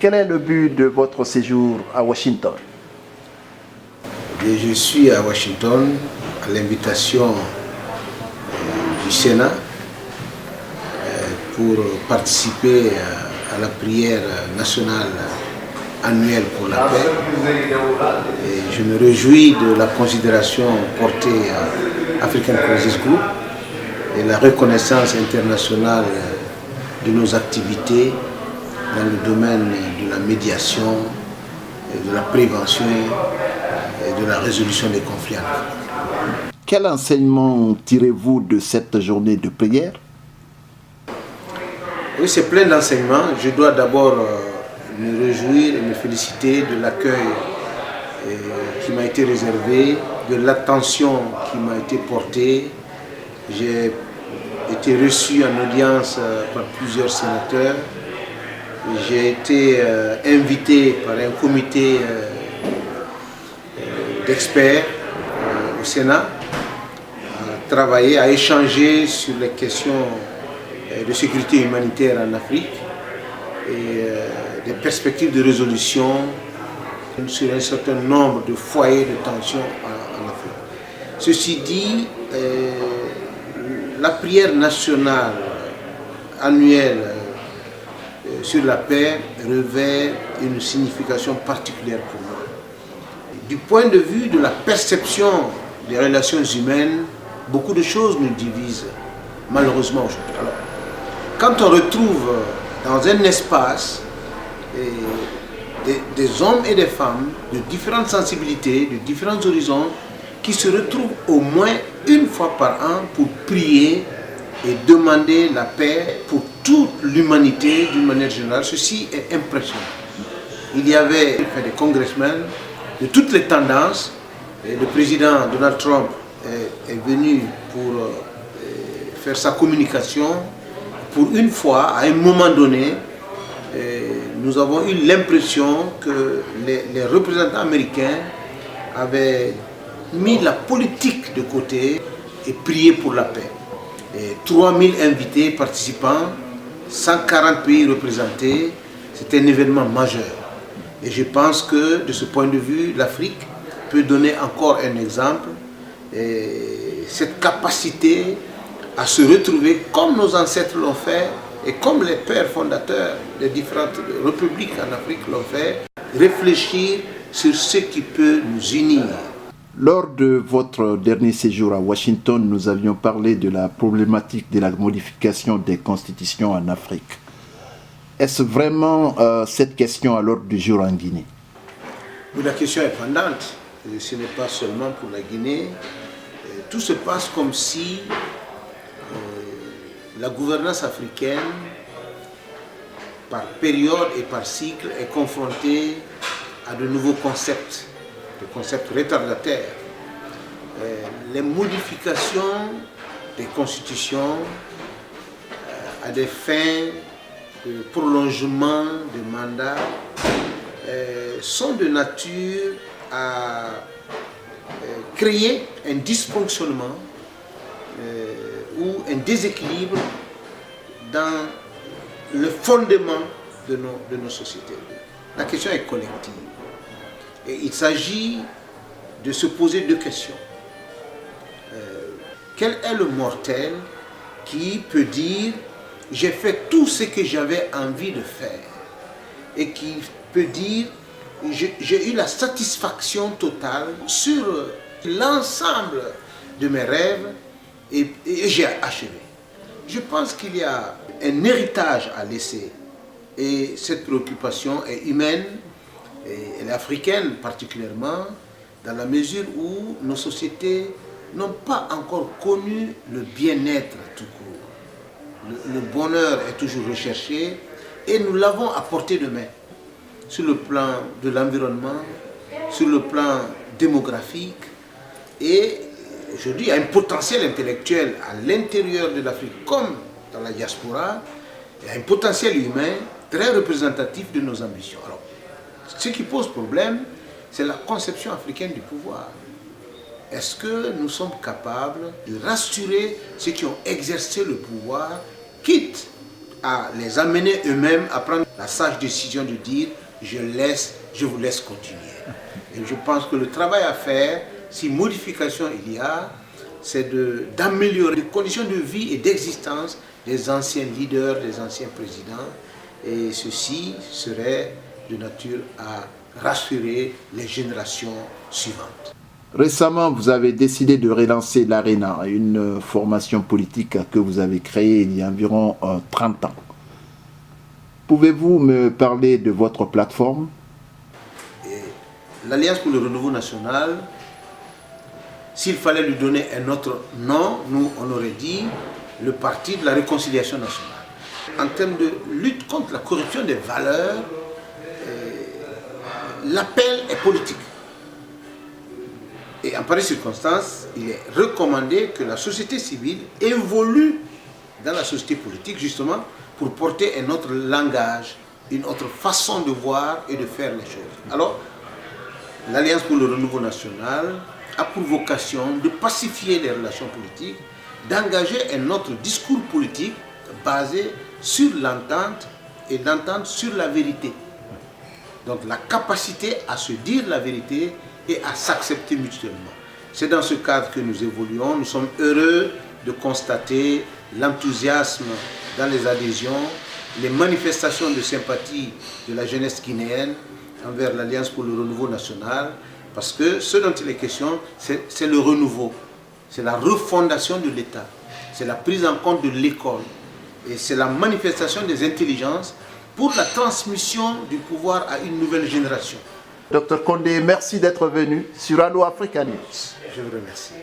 Quel est le but de votre séjour à Washington? Et je suis à Washington à l'invitation du Sénat pour participer à la prière nationale annuelle pour la paix. Et je me réjouis de la considération portée à African Crisis Group et la reconnaissance internationale de nos activités dans le domaine de la médiation, de la prévention et de la résolution des conflits. Quel enseignement tirez-vous de cette journée de prière? Oui, c'est plein d'enseignements. Je dois d'abord me réjouir et me féliciter de l'accueil qui m'a été réservé, de l'attention qui m'a été portée. J'ai été reçu en audience par plusieurs sénateurs. J'ai été invité par un comité d'experts au Sénat à travailler, à échanger sur les questions de sécurité humanitaire en Afrique et des perspectives de résolution sur un certain nombre de foyers de tension en Afrique. Ceci dit, la prière nationale annuelle sur la paix revêt une signification particulière pour moi. Du point de vue de la perception des relations humaines, beaucoup de choses nous divisent malheureusement aujourd'hui. Alors, quand on retrouve dans un espace des hommes et des femmes de différentes sensibilités, de différents horizons, qui se retrouvent au moins une fois par an pour prier et demander la paix pour toute l'humanité d'une manière générale, ceci est impressionnant. Il y avait des congressmen de toutes les tendances. Et le président Donald Trump est venu pour faire sa communication. Pour une fois, à un moment donné, nous avons eu l'impression que les représentants américains avaient mis la politique de côté et prié pour la paix. Et 3000 invités participants, 140 pays représentés, c'est un événement majeur. Et je pense que de ce point de vue, l'Afrique peut donner encore un exemple. Et cette capacité à se retrouver comme nos ancêtres l'ont fait et comme les pères fondateurs des différentes républiques en Afrique l'ont fait, réfléchir sur ce qui peut nous unir. Lors de votre dernier séjour à Washington, nous avions parlé de la problématique de la modification des constitutions en Afrique. Est-ce vraiment cette question à l'ordre du jour en Guinée? Oui, la question est pendante. Ce n'est pas seulement pour la Guinée. Tout se passe comme si la gouvernance africaine, par période et par cycle, est confrontée à de nouveaux concepts, des concepts retardataires. Les modifications des constitutions à des fins de prolongement de mandat sont de nature à créer un dysfonctionnement ou un déséquilibre dans le fondement de nos sociétés. La question est collective. Et il s'agit de se poser deux questions. Quel est le mortel qui peut dire « j'ai fait tout ce que j'avais envie de faire » et qui peut dire « j'ai eu la satisfaction totale sur l'ensemble de mes rêves et j'ai achevé ». Je pense qu'il y a un héritage à laisser et cette préoccupation est humaine et elle est africaine particulièrement dans la mesure où nos sociétés n'ont pas encore connu le bien-être tout court. Le bonheur est toujours recherché et nous l'avons à portée de main sur le plan de l'environnement, sur le plan démographique et aujourd'hui il y a un potentiel intellectuel à l'intérieur de l'Afrique comme dans la diaspora, il y a un potentiel humain très représentatif de nos ambitions. Alors, ce qui pose problème, c'est la conception africaine du pouvoir. Est-ce que nous sommes capables de rassurer ceux qui ont exercé le pouvoir, quitte à les amener eux-mêmes à prendre la sage décision de dire je vous laisse continuer. Et je pense que le travail à faire, si modification il y a, c'est d'améliorer les conditions de vie et d'existence des anciens leaders, des anciens présidents. Et ceci serait de nature à rassurer les générations suivantes. Récemment, vous avez décidé de relancer l'ARENA, une formation politique que vous avez créée il y a environ 30 ans. Pouvez-vous me parler de votre plateforme? L'Alliance pour le renouveau national, s'il fallait lui donner un autre nom, nous on aurait dit le Parti de la réconciliation nationale. En termes de lutte contre la corruption des valeurs, l'appel est politique. Et en pareille circonstance, il est recommandé que la société civile évolue dans la société politique justement pour porter un autre langage, une autre façon de voir et de faire les choses. Alors, l'Alliance pour le renouveau national a pour vocation de pacifier les relations politiques, d'engager un autre discours politique basé sur l'entente et l'entente sur la vérité. Donc la capacité à se dire la vérité et à s'accepter mutuellement. C'est dans ce cadre que nous évoluons. Nous sommes heureux de constater l'enthousiasme dans les adhésions, les manifestations de sympathie de la jeunesse guinéenne envers l'Alliance pour le renouveau national, parce que ce dont il est question, c'est le renouveau, c'est la refondation de l'État, c'est la prise en compte de l'école, et c'est la manifestation des intelligences pour la transmission du pouvoir à une nouvelle génération. Dr Condé, merci d'être venu sur Allo Africa News. Je vous remercie.